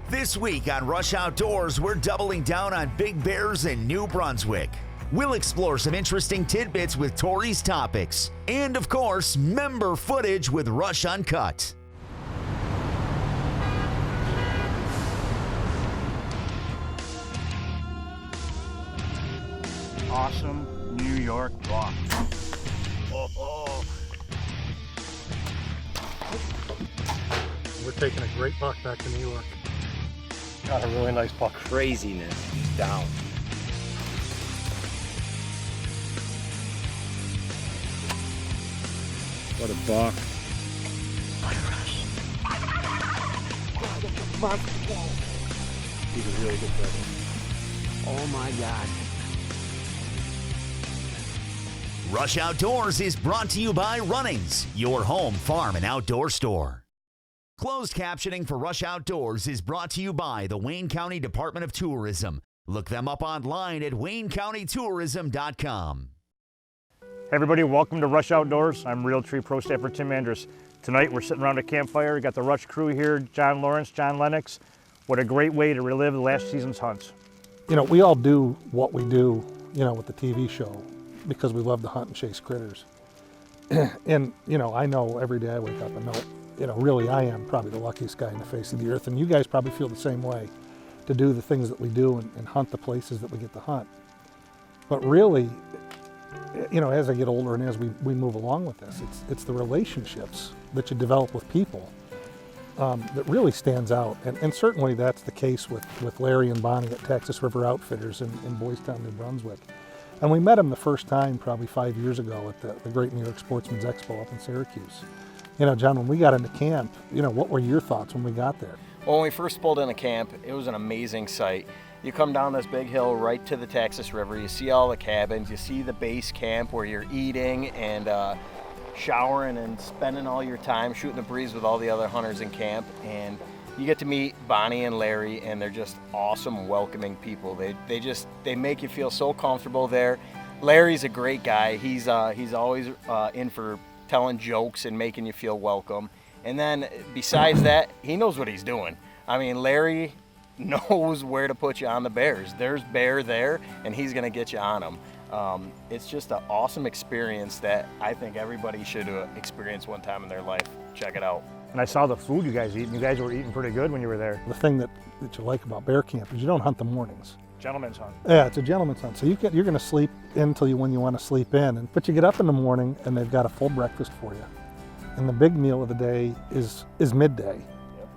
This week on Rush Outdoors, we're doubling down on big bears in New Brunswick. We'll explore some interesting tidbits with Tori's topics. And of course, member footage with Rush Uncut. Awesome New York buck. We're taking a great buck back to New York. Got a really nice buck. Craziness. He's down. What a buck. He's a really good present. Oh my God. Rush Outdoors is brought to you by Runnings, your home farm and outdoor store. Closed captioning for Rush Outdoors is brought to you by the Wayne County Department of Tourism. Look them up online at waynecountytourism.com. Hey everybody, welcome to Rush Outdoors. I'm Realtree Pro Staffer Tim Andrus. Tonight we're sitting around a campfire. We got the Rush crew here, John Lawrence, John Lennox. What a great way to relive last season's hunts. You know, we all do what we do, you know, with the TV show because we love to hunt and chase critters. And, you know, I know every day I wake up and know, you know, really I am probably the luckiest guy in the face of the earth, and you guys probably feel the same way, to do the things that we do and hunt the places that we get to hunt. But really, you know, as I get older and as we move along with this, it's the relationships that you develop with people that really stands out. And certainly that's the case with Larry and Bonnie at Texas River Outfitters in Boys Town, New Brunswick. And we met them the first time probably 5 years ago at the Great New York Sportsman's Expo up in Syracuse. You know, John, when we got into camp, you know, what were your thoughts when we got there? Well, when we first pulled into camp, it was an amazing sight. You come down this big hill right to the Texas River, you see all the cabins, you see the base camp where you're eating and showering and spending all your time shooting the breeze with all the other hunters in camp. And you get to meet Bonnie and Larry, and they're just awesome, welcoming people. They make you feel so comfortable there. Larry's a great guy. He's always in for telling jokes and making you feel welcome. And then besides that, he knows what he's doing. I mean, Larry knows where to put you on the bears. There's bear there, and he's gonna get you on them. It's just an awesome experience that I think everybody should experience one time in their life. Check it out. And I saw the food you guys eat, and you guys were eating pretty good when you were there. The thing that you like about bear camp is you don't hunt the mornings. Gentleman's hunt. Yeah, it's a gentleman's hunt. So you're going to sleep in when you want to sleep in. But you get up in the morning and they've got a full breakfast for you. And the big meal of the day is midday. Yep.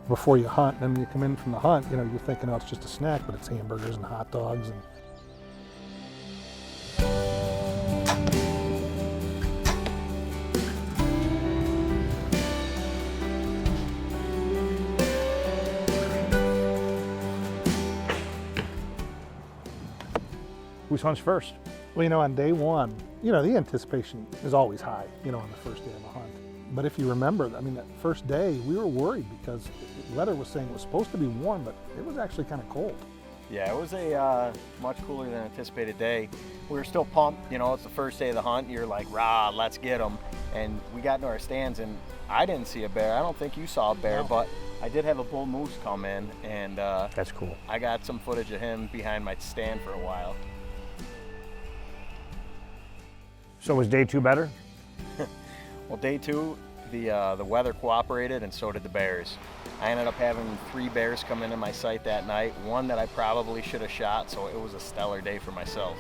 Before you hunt. And then you come in from the hunt, you know, you're thinking, oh, it's just a snack, but it's hamburgers and hot dogs. And Whose hunts first? well, you know, on day one, you know, the anticipation is always high, you know, on the first day of a hunt. But if you remember, I mean, that first day, we were worried because the weather was saying it was supposed to be warm, but it was actually kind of cold. Yeah, it was a much cooler than anticipated day. We were still pumped, you know, it's the first day of the hunt. You're like, rah, let's get them. And we got into our stands, and I didn't see a bear. I don't think you saw a bear, No. but I did have a bull moose come in, and That's cool. I got some footage of him behind my stand for a while. So was day two better? Well, day two, the weather cooperated, and so did the bears. I ended up having 3 bears come into my sight that night, one that I probably should have shot, so it was a stellar day for myself.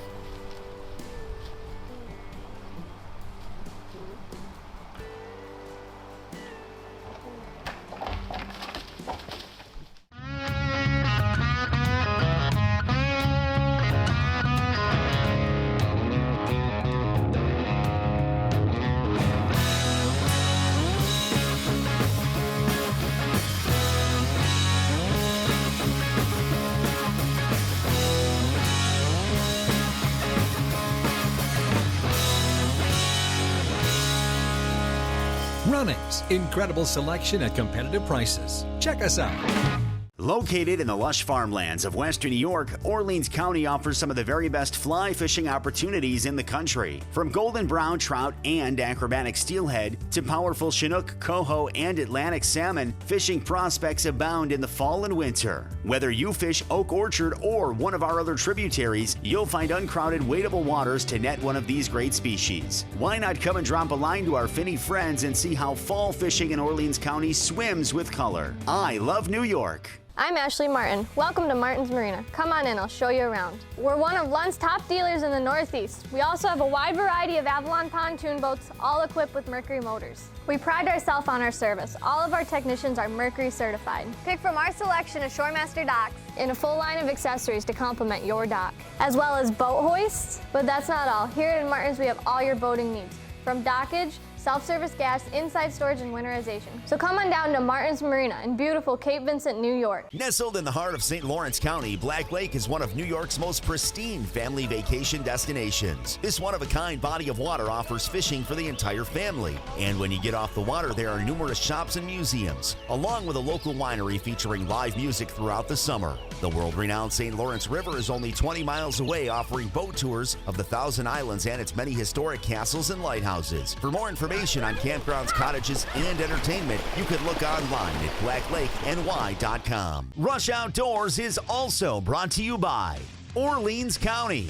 Runnings, incredible selection at competitive prices. Check us out. Located in the lush farmlands of western New York, Orleans County offers some of the very best fly fishing opportunities in the country. From golden brown trout and acrobatic steelhead to powerful Chinook, coho, and Atlantic salmon, fishing prospects abound in the fall and winter. Whether you fish Oak Orchard or one of our other tributaries, you'll find uncrowded, wadeable waters to net one of these great species. Why not come and drop a line to our finny friends and see how fall fishing in Orleans County swims with color? I love New York. I'm Ashley Martin. Welcome to Martin's Marina. Come on in, I'll show you around. We're one of Lund's top dealers in the Northeast. We also have a wide variety of Avalon pontoon boats, all equipped with Mercury motors. We pride ourselves on our service. All of our technicians are Mercury certified. Pick from our selection of Shoremaster docks and a full line of accessories to complement your dock, as well as boat hoists. But that's not all. Here at Martin's, we have all your boating needs, from dockage, self-service gas, inside storage, and winterization. So come on down to Martin's Marina in beautiful Cape Vincent, New York. Nestled in the heart of St. Lawrence County, Black Lake is one of New York's most pristine family vacation destinations. This one-of-a-kind body of water offers fishing for the entire family. And when you get off the water, there are numerous shops and museums, along with a local winery featuring live music throughout the summer. The world-renowned St. Lawrence River is only 20 miles away, offering boat tours of the Thousand Islands and its many historic castles and lighthouses. For more information on campgrounds, cottages, and entertainment, you can look online at blacklakeny.com. Rush Outdoors is also brought to you by Orleans County,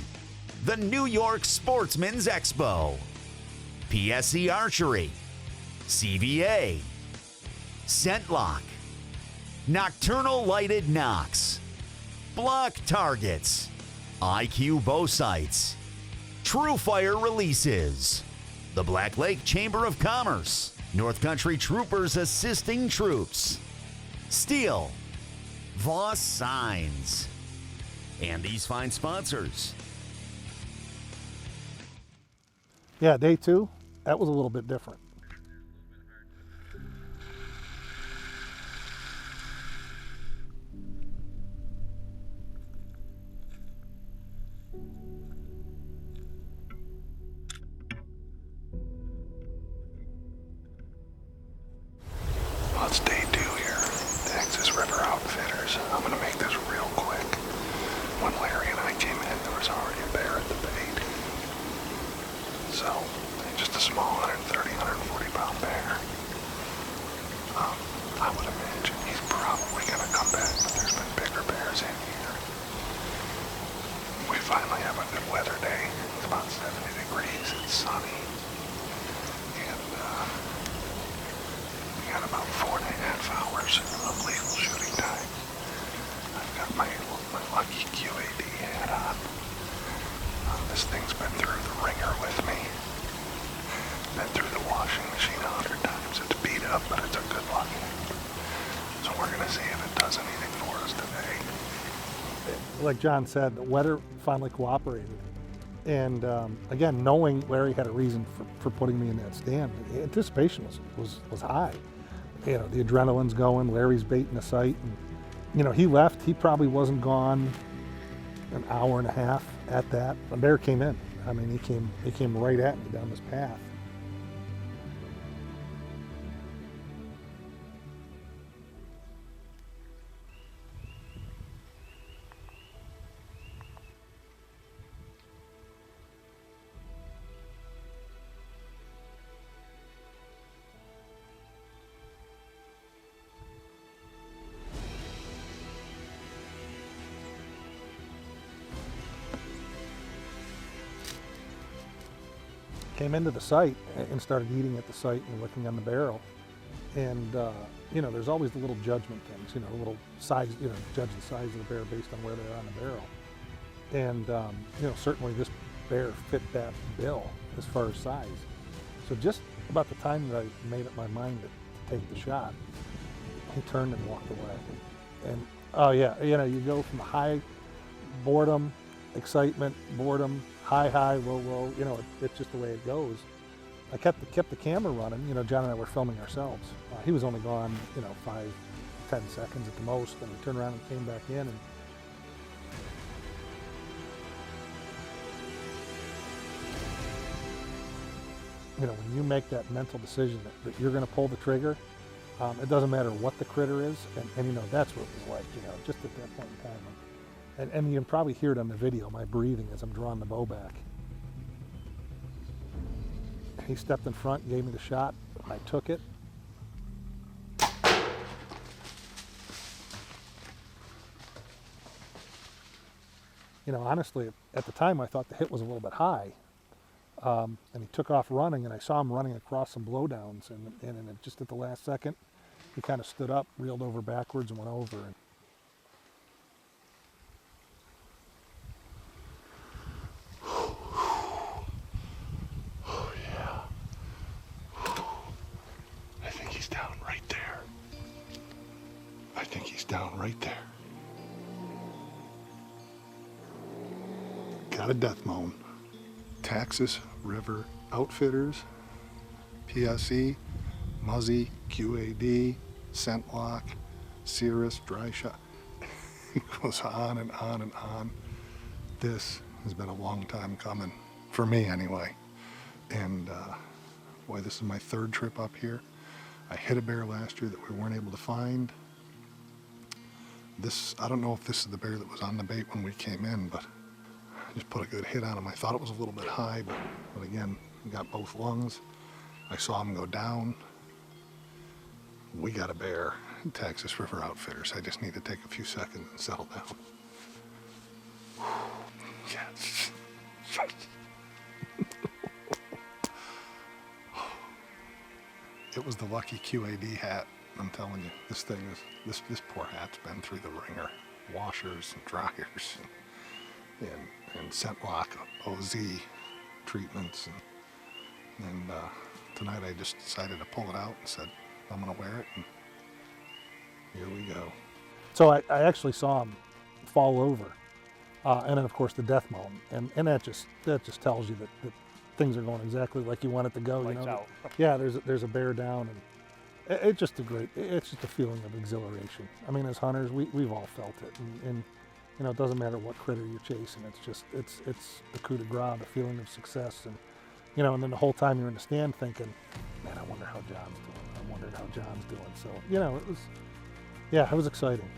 the New York Sportsman's Expo, PSC Archery, CVA, Scentlock, Nocturnal Lighted Knox, Block Targets, IQ Bow Sights, True Fire Releases, the Black Lake Chamber of Commerce, North Country Troopers Assisting Troops, Steel, Voss Signs, and these fine sponsors. Yeah, day two, that was a little bit different. It's day two here, Texas River Outfitters. I'm gonna make this real quick. When Larry and I came in, there was already a bear at the bait. So, just a small 130, 140 pound bear. I would imagine he's probably gonna come back, but there's been bigger bears in here. We finally have a good weather day. It's about 70 degrees, it's sunny. Got about 4.5 hours of legal shooting time. I've got my lucky QAD hat on. This thing's been through the ringer with me. Been through the washing machine 100 times. It's beat up, but it's a good looking. So we're gonna see if it does anything for us today. Like John said, the weather finally cooperated. And again, knowing Larry had a reason for putting me in that stand, the anticipation was high. You know, the adrenaline's going, Larry's baiting the sight, and you know, he left, he probably wasn't gone an hour and a half at that. The bear came in. I mean, he came right at me down this path. Came into the site and started eating at the site and looking on the barrel. And, you know, there's always the little judgment things, you know, little size, you know, judge the size of the bear based on where they're on the barrel. And, you know, certainly this bear fit that bill as far as size. So just about the time that I made up my mind to take the shot, he turned and walked away. And, oh yeah, you know, you go from the high boredom, excitement, boredom, high, low, you know, it's just the way it goes. I kept the camera running, you know, John and I were filming ourselves. He was only gone, you know, 5-10 seconds at the most, and we turned around and came back in. And you know, when you make that mental decision that you're gonna pull the trigger, It doesn't matter what the critter is, and you know, that's what it was like, you know, just at that point in time. And you can probably hear it on the video, my breathing as I'm drawing the bow back. He stepped in front, gave me the shot, I took it. You know, honestly, at the time I thought the hit was a little bit high. And he took off running, and I saw him running across some blowdowns, and just at the last second, he kind of stood up, reeled over backwards, and went over. And oh yeah. I think he's down right there. I think he's down right there. Got a death moan. Texas River Outfitters, PSE, Muzzy, QAD, Scent Lock, Cirrus, Dry Shot. It goes on and on and on. This has been a long time coming, for me anyway. And boy, this is my third trip up here. I hit a bear last year that we weren't able to find. This, I don't know if this is the bear that was on the bait when we came in, but I just put a good hit on him. I thought it was a little bit high, but again, we got both lungs. I saw him go down. We got a bear in Texas River Outfitters. I just need to take a few seconds and settle down. Yes. It was the lucky QAD hat. I'm telling you, this thing is, this poor hat's been through the ringer. Washers and dryers and Scent Lock OZ treatments. And tonight I just decided to pull it out and said, I'm gonna wear it, and here we go. so I actually saw him fall over, and then of course the death moan, and that just tells you that things are going exactly like you want it to go. Lights you know, out. yeah. There's a bear down, and it's just a feeling of exhilaration. I mean, as hunters, we've all felt it, and you know, it doesn't matter what critter you're chasing. It's the coup de grace, the feeling of success, and you know, and then the whole time you're in the stand thinking, man, I wonder how John's doing. I wondered how John's doing. So you know, it was exciting.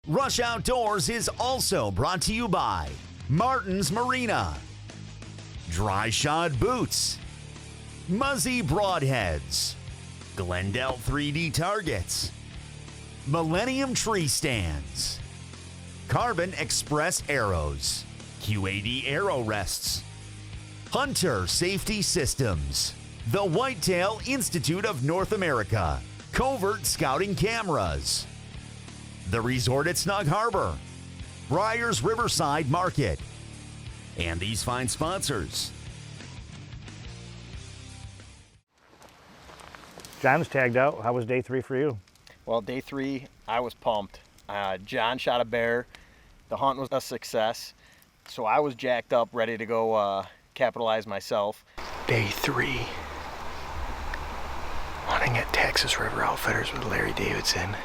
Rush Outdoors is also brought to you by Martin's Marina, Dry Shod Boots, Muzzy Broadheads, Glendale 3D Targets, Millennium Tree Stands, Carbon Express Arrows, QAD Arrow Rests, Hunter Safety Systems, The Whitetail Institute of North America, Covert Scouting Cameras, the Resort at Snug Harbor, Briars Riverside Market, and these fine sponsors. John's tagged out. How was day 3 for you? Well, day 3, I was pumped. John shot a bear. The hunt was a success. So I was jacked up, ready to go capitalize myself. Day 3. Hunting at Texas River Outfitters with Larry Davidson.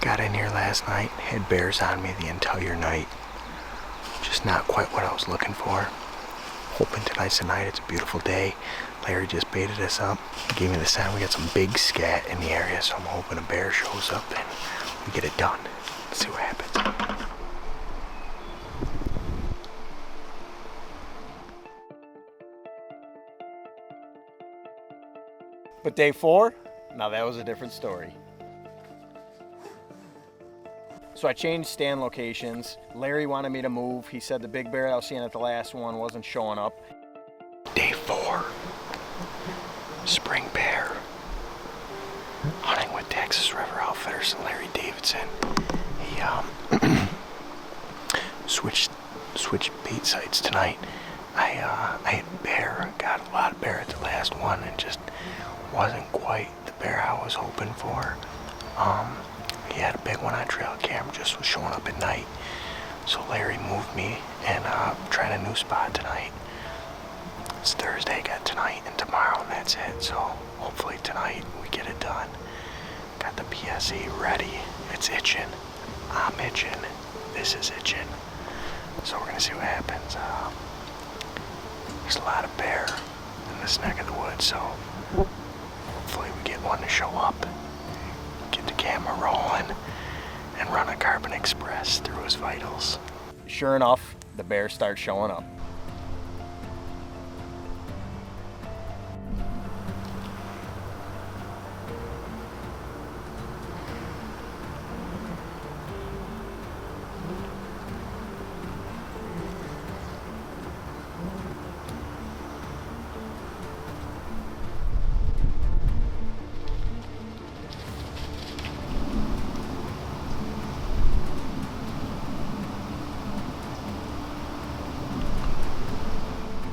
Got in here last night, had bears on me the entire night. Just not quite what I was looking for. Hoping tonight's the night, it's a beautiful day. Larry just baited us up, gave me the sign. We got some big scat in the area, so I'm hoping a bear shows up and we get it done. Let's see what happens. But day 4, now that was a different story. So I changed stand locations. Larry wanted me to move. He said the big bear I was seeing at the last one wasn't showing up. Day 4. Spring bear. Hunting with Texas River Outfitters and Larry Davidson. He switched bait sites tonight. I had bear, got a lot of bear at the last one, and just wasn't quite the bear I was hoping for. He had a big one on trail cam, just was showing up at night. So Larry moved me and tried a new spot tonight. It's Thursday, got tonight and tomorrow, and that's it. So hopefully tonight we get it done. Got the PSE ready. It's itching. I'm itching. This is itching. So we're gonna see what happens. There's a lot of bear in this neck of the woods, so hopefully we get one to show up, get the camera rolling, and run a Carbon Express through his vitals. Sure enough, the bears start showing up.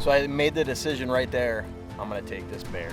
So I made the decision right there, I'm gonna take this bear.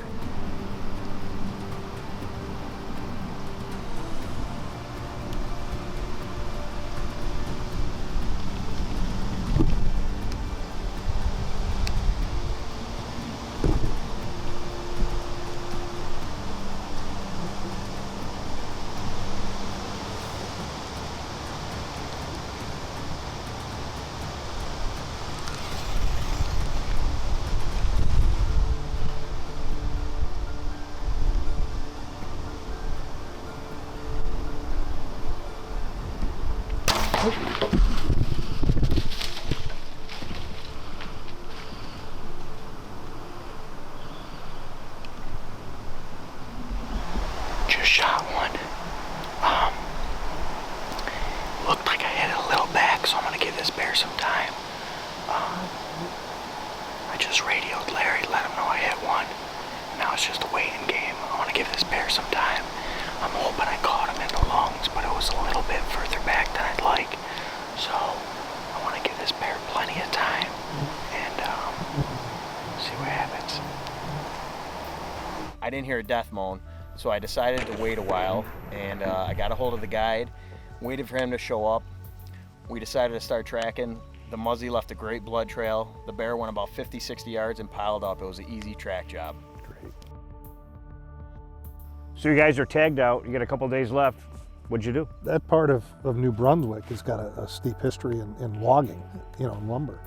Just shot one. Looked like I hit it a little back, so I'm gonna give this bear some time. I just radioed Larry, let him know I hit one. Now it's just a waiting game. I wanna give this bear some time. I'm hoping I caught him in the lungs, but it was a little bit further back than I'd like. So I wanna give this bear plenty of time and see what happens. I didn't hear a death moan, so I decided to wait a while, and I got a hold of the guide, waited for him to show up. We decided to start tracking. The muzzy left a great blood trail. The bear went about 50, 60 yards and piled up. It was an easy track job. Great. So you guys are tagged out. You got a couple days left. What'd you do? That part of New Brunswick has got a steep history in logging, in lumber.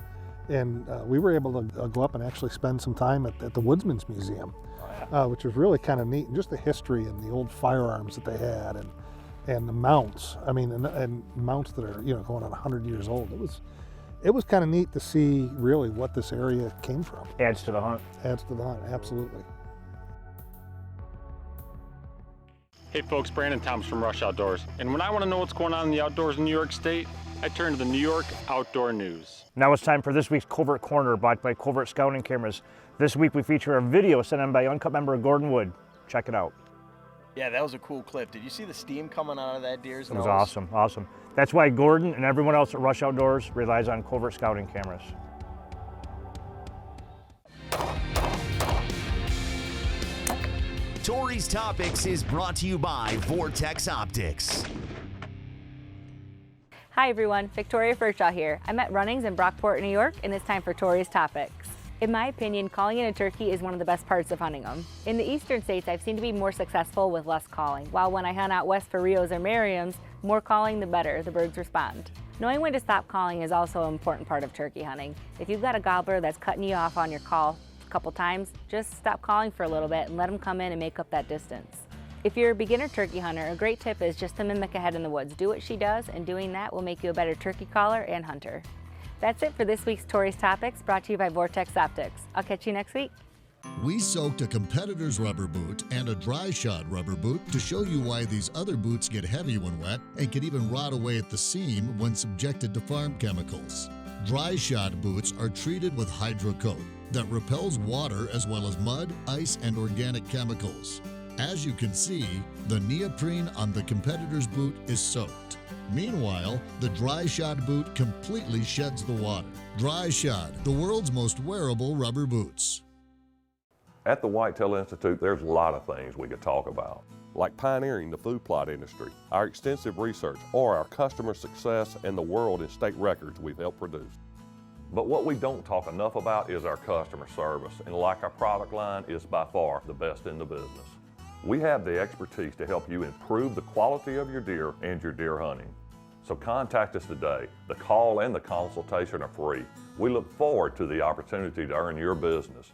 And we were able to go up and actually spend some time at the Woodsman's Museum, which was really kind of neat. And just the history and the old firearms that they had, and the mounts. I mean, and mounts that are going on 100 years old. It was kind of neat to see really what this area came from. Adds to the hunt. Adds to the hunt, absolutely. Hey folks, Brandon Thomas from Rush Outdoors. And when I want to know what's going on in the outdoors in New York State, I turn to the New York Outdoor News. Now it's time for this week's Covert Corner, brought by Covert Scouting Cameras. This week we feature a video sent in by Uncut member Gordon Wood. Check it out. Yeah, that was a cool clip. Did you see the steam coming out of that deer's nose? It was awesome, awesome. That's why Gordon and everyone else at Rush Outdoors relies on covert scouting cameras. Tori's Topics is brought to you by Vortex Optics. Hi everyone, Victoria Furshaw here. I'm at Runnings in Brockport, New York, and it's time for Tori's Topics. In my opinion, calling in a turkey is one of the best parts of hunting them. In the eastern states, I've seen to be more successful with less calling, while when I hunt out west for Rios or Merriam's, more calling the better, the birds respond. Knowing when to stop calling is also an important part of turkey hunting. If you've got a gobbler that's cutting you off on your call a couple times, just stop calling for a little bit and let them come in and make up that distance. If you're a beginner turkey hunter, a great tip is just to mimic a head in the woods. Do what she does, and doing that will make you a better turkey caller and hunter. That's it for this week's Tori's Topics, brought to you by Vortex Optics. I'll catch you next week. We soaked a competitor's rubber boot and a dry shod rubber boot to show you why these other boots get heavy when wet and can even rot away at the seam when subjected to farm chemicals. Dry shod boots are treated with HydroCoat that repels water as well as mud, ice, and organic chemicals. As you can see, the neoprene on the competitor's boot is soaked. Meanwhile, the dry shod boot completely sheds the water. Dry shod, the world's most wearable rubber boots. At the Whitetail Institute, there's a lot of things we could talk about, like pioneering the food plot industry, our extensive research, or our customer success and the world and state records we've helped produce. But what we don't talk enough about is our customer service, and like our product line, is by far the best in the business. We have the expertise to help you improve the quality of your deer and your deer hunting. So contact us today. The call and the consultation are free. We look forward to the opportunity to earn your business.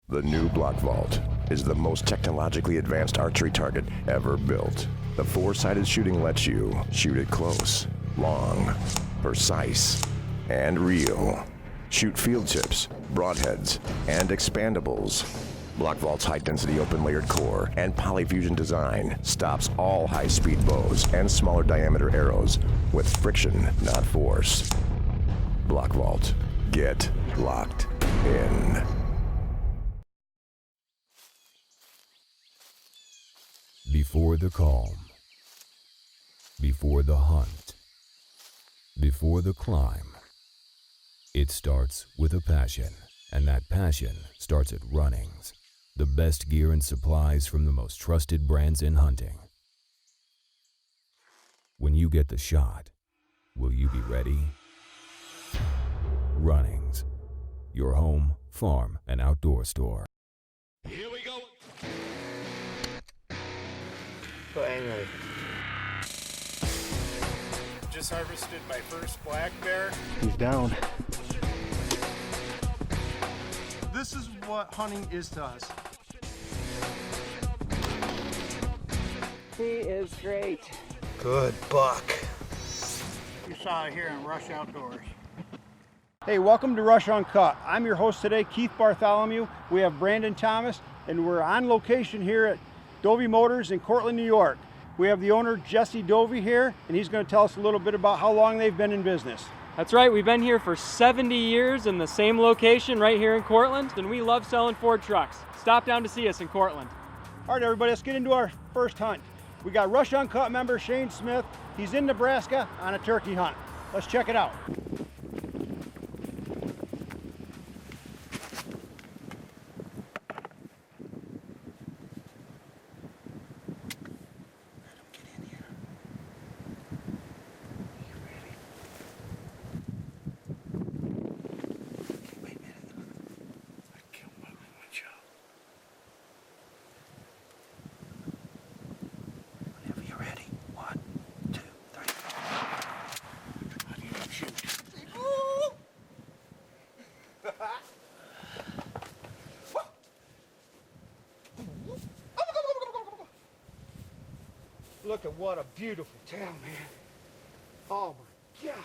The new Block Vault is the most technologically advanced archery target ever built. The four-sided shooting lets you shoot it close, long, precise, and real. Shoot field tips, broadheads, and expandables. Block Vault's high-density open-layered core and polyfusion design stops all high-speed bows and smaller diameter arrows with friction, not force. Block Vault. Get locked in. Before the calm, before the hunt, before the climb, it starts with a passion, and that passion starts at Runnings. The best gear and supplies from the most trusted brands in hunting. When you get the shot, will you be ready? Runnings, your home, farm, and outdoor store. Here we go. Finally. Just harvested my first black bear. He's down. This is what hunting is to us. He is great. Good buck. You saw it here in Rush Outdoors. Hey, welcome to Rush Uncut. I'm your host today, Keith Bartholomew. We have Brandon Thomas, and we're on location here at Dovey Motors in Cortland, New York. We have the owner, Jesse Dovey, here, and he's going to tell us a little bit about how long they've been in business. That's right, we've been here for 70 years in the same location right here in Cortland, and we love selling Ford trucks. Stop down to see us in Cortland. All right, everybody, let's get into our first hunt. We got Rush Uncut member Shane Smith. He's in Nebraska on a turkey hunt. Let's check it out. Look at what a beautiful town, man. Oh my God.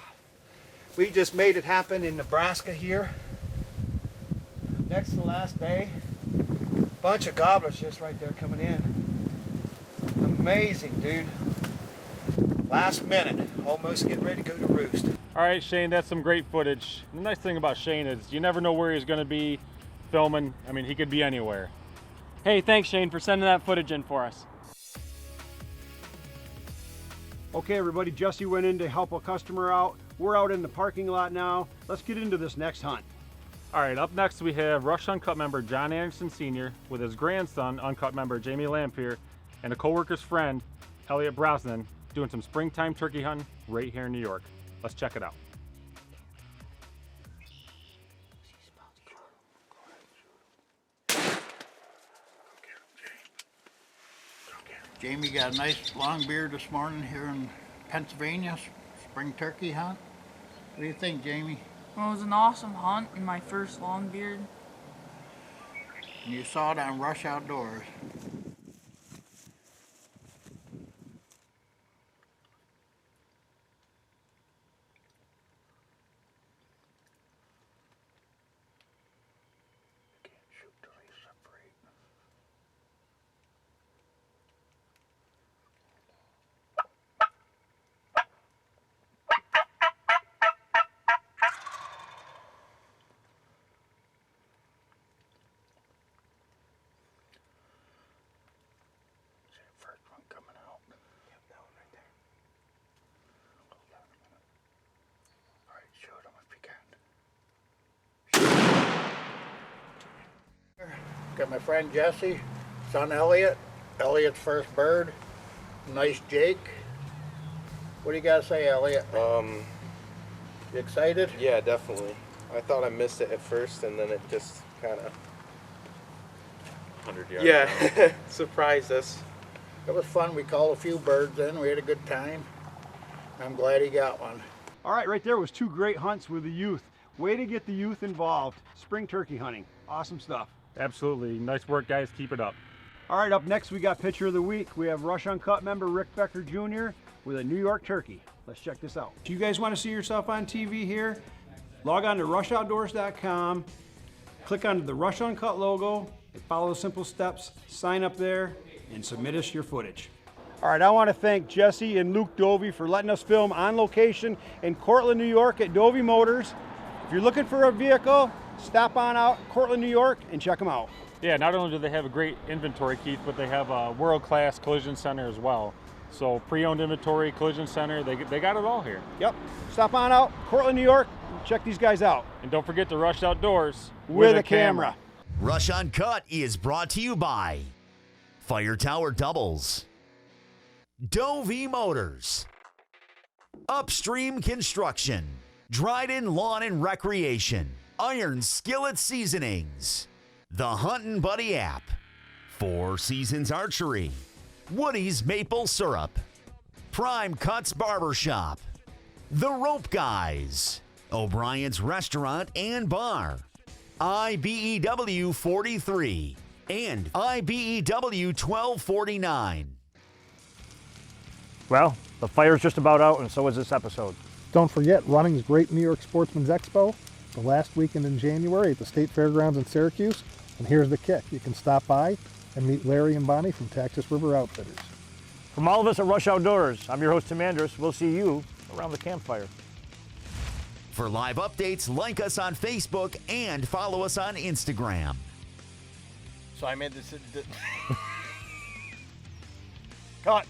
We just made it happen in Nebraska here. Next to the last day. Bunch of gobblers just right there coming in. Amazing, dude. Last minute, almost getting ready to go to roost. All right, Shane, that's some great footage. The nice thing about Shane is you never know where he's going to be filming. I mean, he could be anywhere. Hey, thanks Shane for sending that footage in for us. Okay, everybody, Jesse went in to help a customer out. We're out in the parking lot now. Let's get into this next hunt. All right, up next we have Rush Uncut member John Anderson Sr. with his grandson, Uncut member Jamie Lampier, and a co-worker's friend, Elliot Brosnan, doing some springtime turkey hunting right here in New York. Let's check it out. Jamie got a nice long beard this morning here in Pennsylvania, spring turkey hunt. What do you think, Jamie? Well, it was an awesome hunt in my first long beard. And you saw it on Rush Outdoors. Got my friend Jesse, son Elliot, Elliot's first bird, nice Jake. What do you got to say, Elliot? You excited? Yeah, definitely. I thought I missed it at first, and then it just kind of 100 yards. Yeah, surprised us. It was fun. We called a few birds in. We had a good time. I'm glad he got one. All right, right there was 2 great hunts with the youth. Way to get the youth involved. Spring turkey hunting. Awesome stuff. Absolutely. Nice work, guys. Keep it up. All right, up next we got Picture of the Week. We have Rush Uncut member Rick Becker Jr. with a New York turkey. Let's check this out. Do you guys want to see yourself on TV here? Log on to RushOutdoors.com, click on the Rush Uncut logo, and follow the simple steps, sign up there, and submit us your footage. All right, I want to thank Jesse and Luke Dovey for letting us film on location in Cortland, New York at Dovey Motors. If you're looking for a vehicle, stop on out Cortland, New York, and check them out. Yeah, not only do they have a great inventory, Keith, but they have a world-class collision center as well. So pre-owned inventory, collision center, they got it all here. Yep. Stop on out Cortland, New York, and check these guys out. And don't forget to Rush Outdoors with a camera. Rush Uncut is brought to you by Fire Tower Doubles, Dovey Motors, Upstream Construction, Dryden Lawn and Recreation, Iron Skillet Seasonings, the Huntin' Buddy app, Four Seasons Archery, Woody's Maple Syrup, Prime Cuts Barbershop, The Rope Guys, O'Brien's Restaurant and Bar, IBEW 43, and IBEW 1249. Well, the fire's just about out, and so is this episode. Don't forget Running's Great New York Sportsman's Expo, the last weekend in January at the State Fairgrounds in Syracuse. And here's the kick. You can stop by and meet Larry and Bonnie from Texas River Outfitters. From all of us at Rush Outdoors, I'm your host, Tim Andrus. We'll see you around the campfire. For live updates, like us on Facebook and follow us on Instagram. So I made this. Cut.